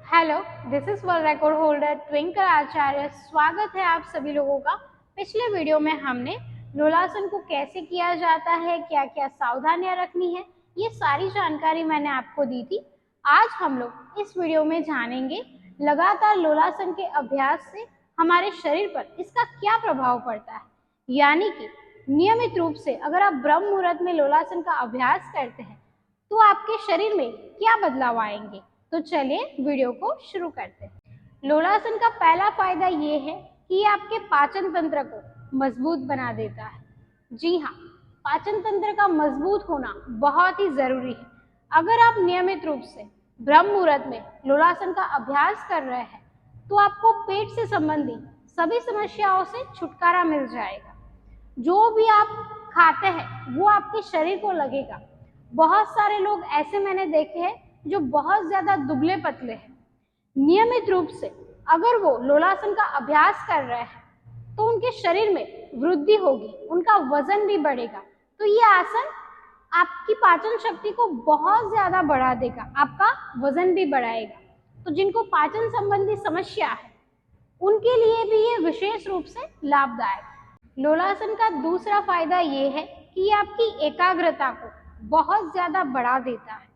Hello, this is world record holder Twinkle Acharya. स्वागत है आप सभी लोगों का। पिछले वीडियो में हमने लोलासन को कैसे किया जाता है, क्या क्या सावधानियां रखनी है, ये सारी जानकारी मैंने आपको दी थी। आज हम लोग इस वीडियो में जानेंगे लगातार लोलासन के अभ्यास से हमारे शरीर पर इसका क्या प्रभाव पड़ता है। यानी कि नियमित रूप से अगर आप ब्रह्म मुहूर्त में लोलासन का अभ्यास करते हैं तो आपके शरीर में क्या बदलाव आएंगे। तो चलिए वीडियो को शुरू करते हैं। लोलासन का पहला फायदा ये है कि ये आपके पाचन तंत्र को मजबूत बना देता है। जी हाँ, पाचन तंत्र का मजबूत होना बहुत ही जरूरी है। अगर आप नियमित रूप से ब्रह्म मुहूर्त में लोलासन का अभ्यास कर रहे हैं तो आपको पेट से संबंधित सभी समस्याओं से छुटकारा मिल जाएगा। जो भी आप खाते हैं वो आपके शरीर को लगेगा। बहुत सारे लोग ऐसे मैंने देखे हैं जो बहुत ज्यादा दुबले पतले हैं। नियमित रूप से अगर वो लोलासन का अभ्यास कर रहे हैं तो उनके शरीर में वृद्धि होगी, उनका वजन भी बढ़ेगा। तो ये आसन आपकी पाचन शक्ति को बहुत ज्यादा बढ़ा देगा, आपका वजन भी बढ़ाएगा। तो जिनको पाचन संबंधी समस्या है उनके लिए भी ये विशेष रूप से लाभदायक है। लोलासन का दूसरा फायदा ये है कि ये आपकी एकाग्रता को बहुत ज्यादा बढ़ा देता है।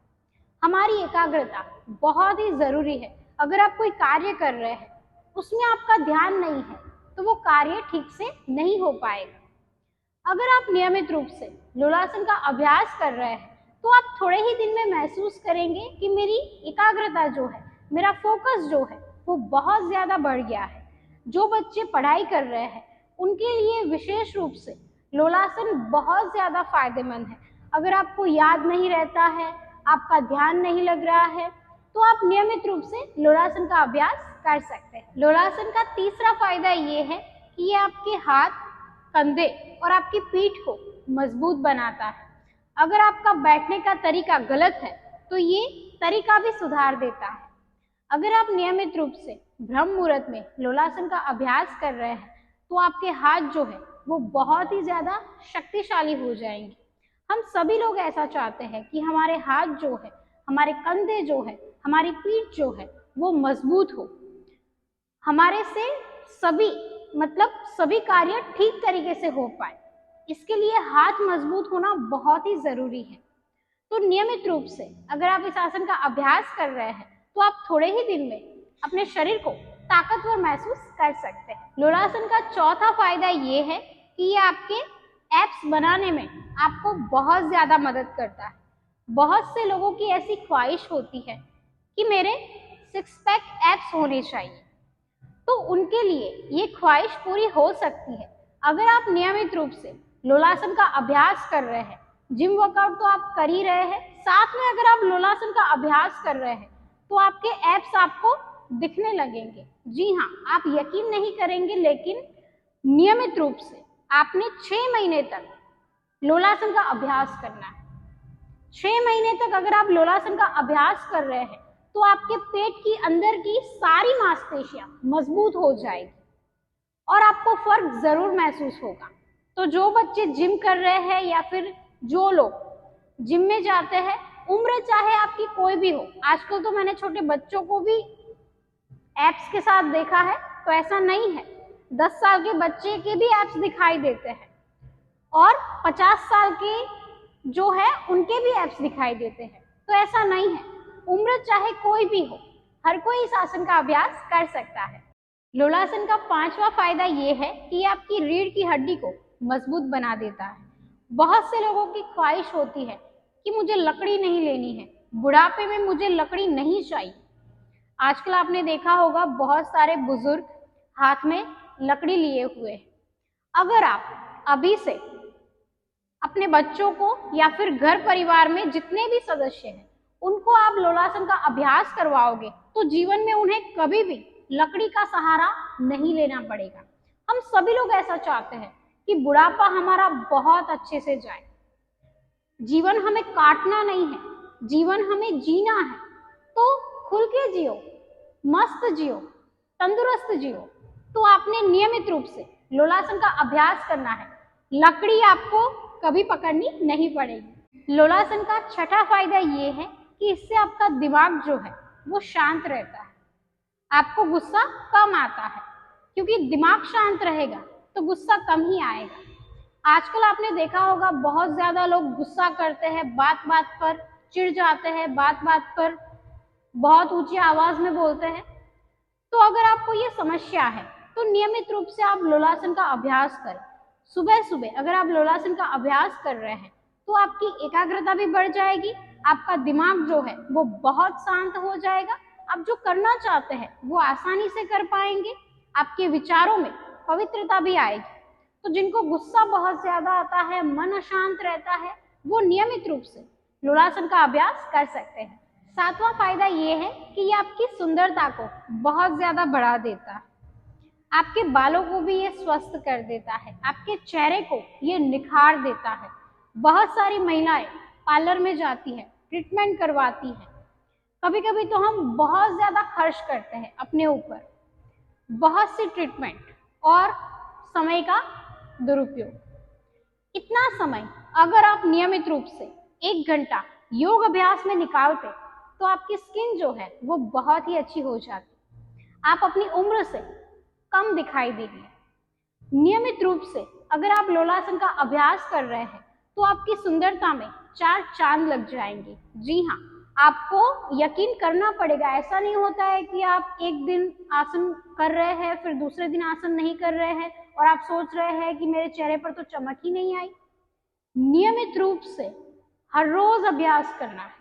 हमारी एकाग्रता बहुत ही जरूरी है। अगर आप कोई कार्य कर रहे हैं उसमें आपका ध्यान नहीं है तो वो कार्य ठीक से नहीं हो पाएगा। अगर आप नियमित रूप से लोलासन का अभ्यास कर रहे हैं तो आप थोड़े ही दिन में महसूस करेंगे कि मेरी एकाग्रता जो है, मेरा फोकस जो है वो बहुत ज्यादा बढ़ गया है। जो बच्चे पढ़ाई कर रहे हैं उनके लिए विशेष रूप से लोलासन बहुत ज्यादा फायदेमंद है। अगर आपको याद नहीं रहता है, आपका ध्यान नहीं लग रहा है, तो आप नियमित रूप से लोलासन का अभ्यास कर सकते हैं। लोलासन का तीसरा फायदा ये है कि ये आपके हाथ, कंधे और आपकी पीठ को मजबूत बनाता है। अगर आपका बैठने का तरीका गलत है तो ये तरीका भी सुधार देता है। अगर आप नियमित रूप से ब्रह्म मुहूर्त में लोलासन का अभ्यास कर रहे हैं तो आपके हाथ जो है वो बहुत ही ज्यादा शक्तिशाली हो जाएंगे। हम सभी लोग ऐसा चाहते हैं कि हमारे हाथ जो है, हमारे कंधे जो है, हमारी पीठ जो है वो मजबूत हो, हमारे से सभी सभी कार्य ठीक तरीके से हो पाए। इसके लिए हाथ मजबूत होना बहुत ही जरूरी है। तो नियमित रूप से अगर आप इस आसन का अभ्यास कर रहे हैं तो आप थोड़े ही दिन में अपने शरीर को ताकतवर महसूस कर सकते हैं। लोलासन का चौथा फायदा ये है कि ये आपके एब्स बनाने में आपको बहुत ज्यादा मदद करता है। बहुत से लोगों की ऐसी ख्वाहिश होती है कि मेरे सिक्स पैक एब्स होने चाहिए, तो उनके लिए ये ख्वाहिश पूरी हो सकती है अगर आप नियमित रूप से लोलासन का अभ्यास कर रहे हैं। जिम वर्कआउट तो आप कर ही रहे हैं, साथ में अगर आप लोलासन का अभ्यास कर रहे हैं तो आपके एब्स आपको दिखने लगेंगे। जी हाँ, आप यकीन नहीं करेंगे, लेकिन नियमित रूप से आपने 6 महीने तक लोलासन का अभ्यास करना है। 6 महीने तक अगर आप लोलासन का अभ्यास कर रहे हैं तो आपके पेट की अंदर की सारी मांसपेशियां मजबूत हो जाएगी और आपको फर्क जरूर महसूस होगा। तो जो बच्चे जिम कर रहे हैं या फिर जो लोग जिम में जाते हैं, उम्र चाहे आपकी कोई भी हो, आजकल तो मैंने छोटे बच्चों को भी एप्स के साथ देखा है, तो ऐसा नहीं है। 10 साल के बच्चे के भी एप्स दिखाई देते हैं और 50 साल के जो है उनके भी एप्स दिखाई देते हैं। तो ऐसा नहीं है, उम्र चाहे कोई भी हो, हर कोई इस आसन का अभ्यास कर सकता है। लोलासन का पांचवा फायदा ये है कि ये आपकी रीढ़ की हड्डी को मजबूत बना देता है। बहुत से लोगों की ख्वाहिश होती है कि मुझे लकड़ी नहीं लेनी है, बुढ़ापे में मुझे लकड़ी नहीं चाहिए। आजकल आपने देखा होगा बहुत सारे बुजुर्ग हाथ में लकड़ी लिए हुए हैं। अगर आप अभी से अपने बच्चों को या फिर घर परिवार में जितने भी सदस्य हैं उनको आप लोलासन का अभ्यास करवाओगे तो जीवन में उन्हें कभी भी लकड़ी का सहारा नहीं लेना पड़ेगा। हम सभी लोग ऐसा चाहते हैं कि बुढ़ापा हमारा बहुत अच्छे से जाए। जीवन हमें काटना नहीं है, जीवन हमें जीना है। तो खुल के जियो, मस्त जियो, तंदुरुस्त जियो। तो आपने नियमित रूप से लोलासन का अभ्यास करना है, लकड़ी आपको कभी पकड़नी नहीं पड़ेगी। लोलासन का छठा फायदा ये है कि इससे आपका दिमाग जो है वो शांत रहता है। आपको गुस्सा कम आता है, क्योंकि दिमाग शांत रहेगा तो गुस्सा कम ही आएगा। आजकल आपने देखा होगा बहुत ज्यादा लोग गुस्सा करते हैं, बात बात पर चिढ़ जाते हैं, बात बात पर बहुत ऊंची आवाज में बोलते हैं। तो अगर आपको ये समस्या है तो नियमित रूप से आप लोलासन का अभ्यास करें। सुबह सुबह अगर आप लोलासन का अभ्यास कर रहे हैं तो आपकी एकाग्रता भी बढ़ जाएगी, आपका दिमाग जो है वो बहुत शांत हो जाएगा, आप जो करना चाहते हैं वो आसानी से कर पाएंगे, आपके विचारों में पवित्रता भी आएगी। तो जिनको गुस्सा बहुत ज्यादा आता है, मन अशांत रहता है, वो नियमित रूप से लोलासन का अभ्यास कर सकते हैं। सातवां फायदा ये है कि ये आपकी सुंदरता को बहुत ज्यादा बढ़ा देता है, आपके बालों को भी ये स्वस्थ कर देता है, आपके चेहरे को ये निखार देता है। बहुत सारी महिलाएं पार्लर में जाती है, ट्रीटमेंट करवाती है, कभी कभी तो हम बहुत ज्यादा खर्च करते हैं अपने ऊपर, बहुत सी ट्रीटमेंट और समय का दुरुपयोग। इतना समय अगर आप नियमित रूप से 1 घंटा योग अभ्यास में निकालते तो आपकी स्किन जो है वो बहुत ही अच्छी हो जाती, आप अपनी उम्र से कम दिखाई देंगे। नियमित रूप से अगर आप लोलासन का अभ्यास कर रहे हैं तो आपकी सुंदरता में 4 चांद लग जाएंगे। जी हाँ, आपको यकीन करना पड़ेगा। ऐसा नहीं होता है कि आप एक दिन आसन कर रहे हैं फिर दूसरे दिन आसन नहीं कर रहे हैं और आप सोच रहे हैं कि मेरे चेहरे पर तो चमक ही नहीं आई। नियमित रूप से हर रोज अभ्यास करना है,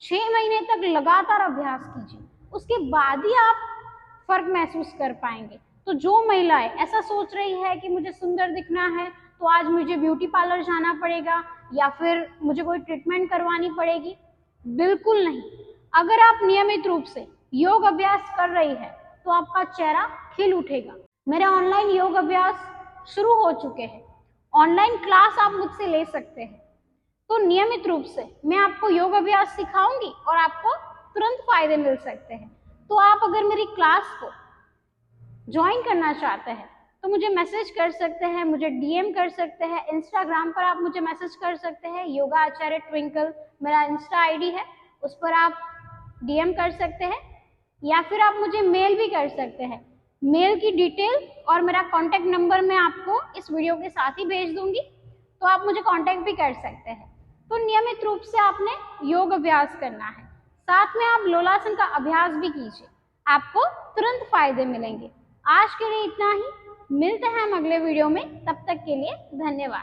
6 महीने तक लगातार अभ्यास कीजिए, उसके बाद ही आप फर्क महसूस कर पाएंगे। तो जो महिलाएं ऐसा सोच रही है कि मुझे सुंदर दिखना है तो आज मुझे ब्यूटी पार्लर जाना पड़ेगा या फिर मुझे कोई ट्रीटमेंट करवानी पड़ेगी, बिल्कुल नहीं। अगर आप नियमित रूप से योग अभ्यास कर रही है तो आपका चेहरा खिल उठेगा। मेरे ऑनलाइन योग अभ्यास शुरू हो चुके हैं, ऑनलाइन क्लास आप मुझसे ले सकते हैं। तो नियमित रूप से मैं आपको योग अभ्यास सिखाऊंगी और आपको तुरंत फायदे मिल सकते हैं। तो आप अगर मेरी क्लास को ज्वाइन करना चाहते हैं तो मुझे मैसेज कर सकते हैं, मुझे डीएम कर सकते हैं, इंस्टाग्राम पर आप मुझे मैसेज कर सकते हैं, योगा आचार्य ट्विंकल मेरा इंस्टा आईडी है, उस पर आप डीएम कर सकते हैं या फिर आप मुझे मेल भी कर सकते हैं। मेल की डिटेल और मेरा कॉन्टैक्ट नंबर मैं आपको इस वीडियो के साथ ही भेज दूंगी, तो आप मुझे कॉन्टैक्ट भी कर सकते हैं। तो नियमित रूप से आपने योग अभ्यास करना है, साथ में आप लोलासन का अभ्यास भी कीजिए, आपको तुरंत फायदे मिलेंगे। आज के लिए इतना ही, मिलते हैं हम अगले वीडियो में, तब तक के लिए धन्यवाद।